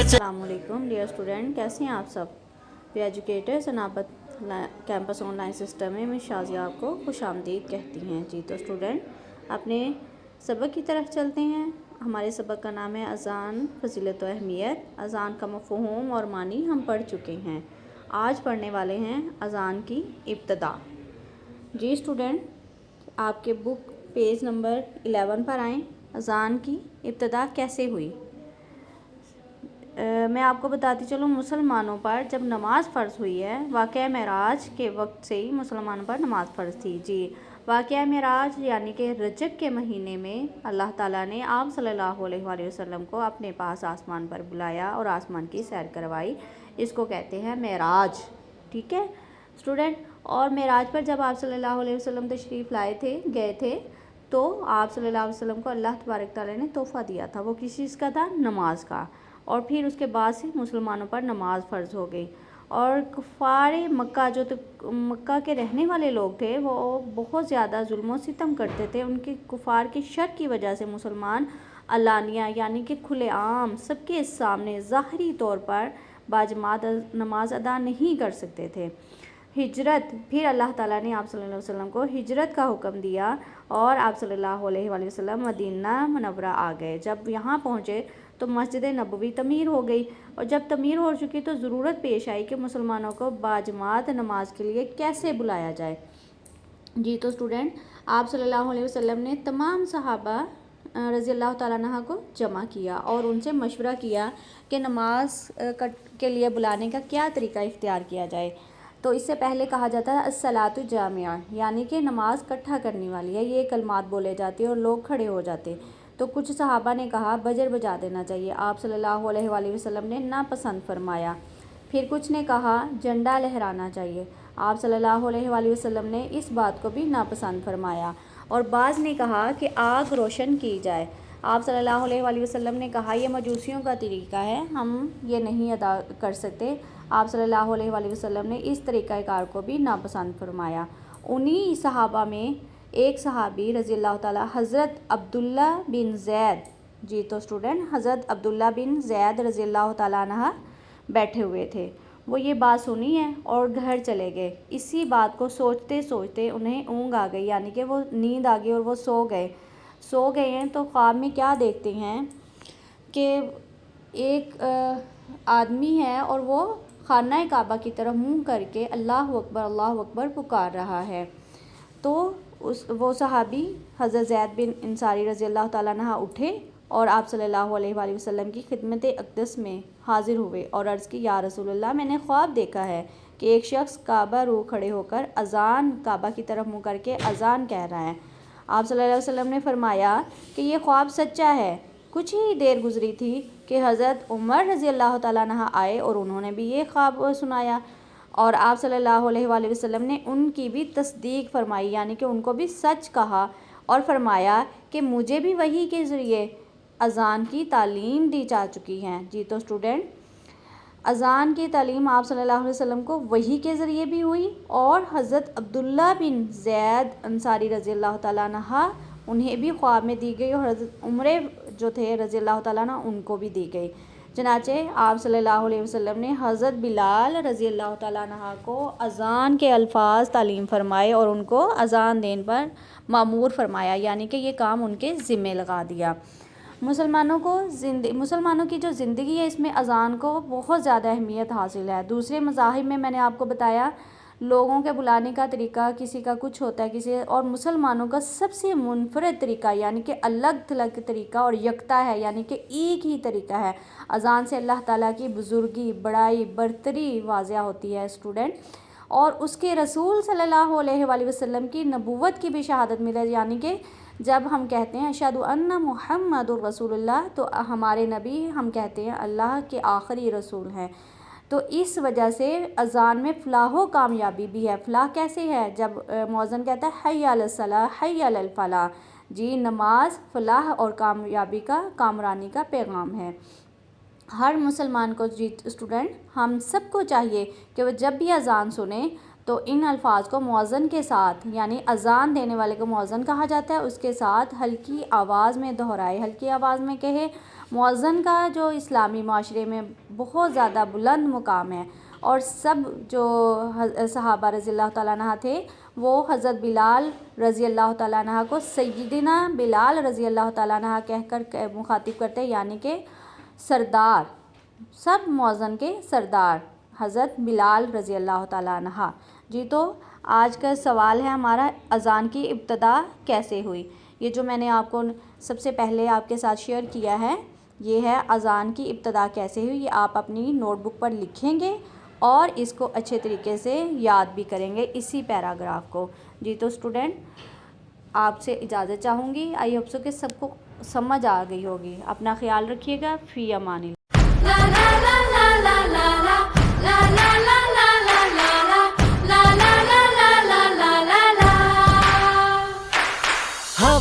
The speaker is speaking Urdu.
السلام علیکم ڈیئر اسٹوڈنٹ، کیسے ہیں آپ سب؟ پی ایجوکیٹر سنابت کیمپس آن لائن سسٹم میں شازیہ آپ کو خوش آمدید کہتی ہیں۔ جی تو اسٹوڈنٹ اپنے سبق کی طرف چلتے ہیں۔ ہمارے سبق کا نام ہے اذان، فضیلت و اہمیت۔ اذان کا مفہوم اور معنی ہم پڑھ چکے ہیں۔ آج پڑھنے والے ہیں اذان کی ابتدا۔ جی اسٹوڈنٹ آپ کے بک پیج نمبر 11 پر آئیں۔ اذان کی ابتدا کیسے ہوئی؟ میں آپ کو بتاتی چلوں، مسلمانوں پر جب نماز فرض ہوئی ہے، واقعہ معراج کے وقت سے ہی مسلمانوں پر نماز فرض تھی۔ جی واقعہ معراج یعنی کہ رجب کے مہینے میں اللہ تعالیٰ نے آپ صلی اللہ علیہ وآلہ وسلم کو اپنے پاس آسمان پر بلایا اور آسمان کی سیر کروائی۔ اس کو کہتے ہیں معراج، ٹھیک ہے اسٹوڈنٹ؟ اور معراج پر جب آپ صلی اللہ علیہ وسلم تشریف گئے تھے تو آپ صلی اللہ علیہ وسلم کو اللہ تبارک تعالیٰ نے تحفہ دیا تھا۔ وہ کس چیز کا تھا؟ نماز کا۔ اور پھر اس کے بعد سے مسلمانوں پر نماز فرض ہو گئی، اور کفار مکہ جو مکہ کے رہنے والے لوگ تھے وہ بہت زیادہ ظلم و ستم کرتے تھے۔ ان کے کفار کی شر کی وجہ سے مسلمان علانیہ یعنی کہ کھلے عام سب کے سامنے ظاہری طور پر باجماعت نماز ادا نہیں کر سکتے تھے۔ ہجرت، پھر اللہ تعالیٰ نے آپ صلی اللہ علیہ وسلم کو ہجرت کا حکم دیا اور آپ صلی اللہ علیہ وآلہ وسلم مدینہ منورہ آ گئے۔ جب یہاں پہنچے تو مسجد نبوی تعمیر ہو گئی، اور جب تعمیر ہو چکی تو ضرورت پیش آئی کہ مسلمانوں کو باجماعت نماز کے لیے کیسے بلایا جائے۔ جی تو اسٹوڈنٹ آپ صلی اللہ علیہ وسلم نے تمام صحابہ رضی اللہ تعالیٰ عنہ کو جمع کیا اور ان سے مشورہ کیا کہ نماز کے لیے بلانے کا کیا طریقہ اختیار کیا جائے۔ تو اس سے پہلے کہا جاتا ہے الصلاۃ جامعہ، یعنی کہ نماز اکٹھا کرنے والی ہے۔ یہ کلمات بولے جاتے اور لوگ کھڑے ہو جاتے۔ تو کچھ صحابہ نے کہا بجر بجا دینا چاہیے، آپ صلی اللہ علیہ وآلہ وسلم نے ناپسند فرمایا۔ پھر کچھ نے کہا جھنڈا لہرانا چاہیے، آپ صلی اللہ علیہ وآلہ وسلم نے اس بات کو بھی ناپسند فرمایا۔ اور بعض نے کہا کہ آگ روشن کی جائے، آپ صلی اللہ علیہ وآلہ وسلم نے کہا یہ مجوسیوں کا طریقہ ہے، ہم یہ نہیں ادا کر سکتے۔ آپ صلی اللہ علیہ وآلہ وسلم نے اس طریقہ کار کو بھی ناپسند فرمایا۔ انہی صحابہ میں ایک صحابی رضی اللہ تعالیٰ حضرت عبداللہ بن زید، جی تو اسٹوڈنٹ حضرت عبداللہ بن زید رضی اللہ تعالیٰ عنہ بیٹھے ہوئے تھے۔ وہ یہ بات سنی ہے اور گھر چلے گئے۔ اسی بات کو سوچتے سوچتے انہیں اونگ آ گئی، یعنی کہ وہ نیند آ گئی اور وہ سو گئے ہیں۔ تو خواب میں کیا دیکھتے ہیں کہ ایک آدمی ہے اور وہ خانہ کعبہ کی طرف منہ کر کے اللہ اکبر پکار رہا ہے۔ تو وہ صحابی حضرت زید بن انصاری رضی اللہ تعالیٰ عنہ اٹھے اور آپ صلی اللہ علیہ وآلہ وسلم کی خدمت اقدس میں حاضر ہوئے اور عرض کی یا رسول اللہ، میں نے خواب دیکھا ہے کہ ایک شخص کعبہ رو کھڑے ہو کر اذان، کعبہ کی طرف منہ کر کے اذان کہہ رہا ہے۔ آپ صلی اللہ علیہ وسلم نے فرمایا کہ یہ خواب سچا ہے۔ کچھ ہی دیر گزری تھی کہ حضرت عمر رضی اللہ تعالیٰ عنہ آئے اور انہوں نے بھی یہ خواب سنایا، اور آپ صلی اللہ علیہ وآلہ وسلم نے ان کی بھی تصدیق فرمائی، یعنی کہ ان کو بھی سچ کہا اور فرمایا کہ مجھے بھی وحی کے ذریعے اذان کی تعلیم دی جا چکی ہے۔ جی تو اسٹوڈنٹ اذان کی تعلیم آپ صلی اللہ علیہ وسلم کو وحی کے ذریعے بھی ہوئی، اور حضرت عبداللہ بن زید انصاری رضی اللہ تعالیٰ عنہ انہیں بھی خواب میں دی گئی، اور حضرت عمر جو تھے رضی اللہ تعالیٰ عنہ ان کو بھی دی گئی۔ چنانچہ آپ صلی اللہ علیہ وسلم نے حضرت بلال رضی اللہ تعالیٰ عنہ کو اذان کے الفاظ تعلیم فرمائے اور ان کو اذان دینے پر مامور فرمایا، یعنی کہ یہ کام ان کے ذمے لگا دیا۔ مسلمانوں کی جو زندگی ہے اس میں اذان کو بہت زیادہ اہمیت حاصل ہے۔ دوسرے مذاہب میں نے آپ کو بتایا لوگوں کے بلانے کا طریقہ کسی کا کچھ ہوتا ہے، اور مسلمانوں کا سب سے منفرد طریقہ یعنی کہ الگ تھلگ طریقہ اور یکتا ہے، یعنی کہ ایک ہی طریقہ ہے۔ اذان سے اللہ تعالیٰ کی بزرگی، بڑائی، برتری واضح ہوتی ہے اسٹوڈنٹ، اور اس کے رسول صلی اللہ علیہ وآلہ وسلم کی نبوت کی بھی شہادت ملے، یعنی کہ جب ہم کہتے ہیں اشہد ان محمد الرسول اللہ تو ہمارے نبی ہم کہتے ہیں اللہ کے آخری رسول ہیں۔ تو اس وجہ سے اذان میں فلاح و کامیابی بھی ہے۔ فلاح کیسے ہے؟ جب مؤذن کہتا ہے حی علی الصلاۃ حی علی الفلاح، جی نماز فلاح اور کامیابی کا، کامرانی کا پیغام ہے۔ ہر مسلمان کو، جی اسٹوڈنٹ ہم سب کو چاہیے کہ وہ جب بھی اذان سنیں تو ان الفاظ کو مؤذن کے ساتھ، یعنی اذان دینے والے کو مؤذن کہا جاتا ہے، اس کے ساتھ ہلکی آواز میں دہرائے، ہلکی آواز میں کہے۔ مؤذن کا جو اسلامی معاشرے میں بہت زیادہ بلند مقام ہے، اور سب جو صحابہ رضی اللہ تعالیٰ عنہ تھے وہ حضرت بلال رضی اللہ تعالیٰ عنہ کو سیدنا بلال رضی اللہ تعالیٰ عنہ کہہ کر مخاطب کرتے، یعنی کہ سردار، سب مؤذن کے سردار حضرت بلال رضی اللہ تعالیٰ عنہ۔ جی تو آج کا سوال ہے ہمارا، اذان کی ابتدا کیسے ہوئی؟ یہ جو میں نے آپ کو سب سے پہلے آپ کے ساتھ شیئر کیا ہے، یہ ہے اذان کی ابتدا کیسے ہوئی۔ یہ آپ اپنی نوٹ بک پر لکھیں گے اور اس کو اچھے طریقے سے یاد بھی کریں گے، اسی پیراگراف کو۔ جی تو اسٹوڈنٹ، آپ سے اجازت چاہوں گی، آئی ہوپ سو کہ سب کو سمجھ آ گئی ہوگی۔ اپنا خیال رکھیے گا، فی امان اللہ۔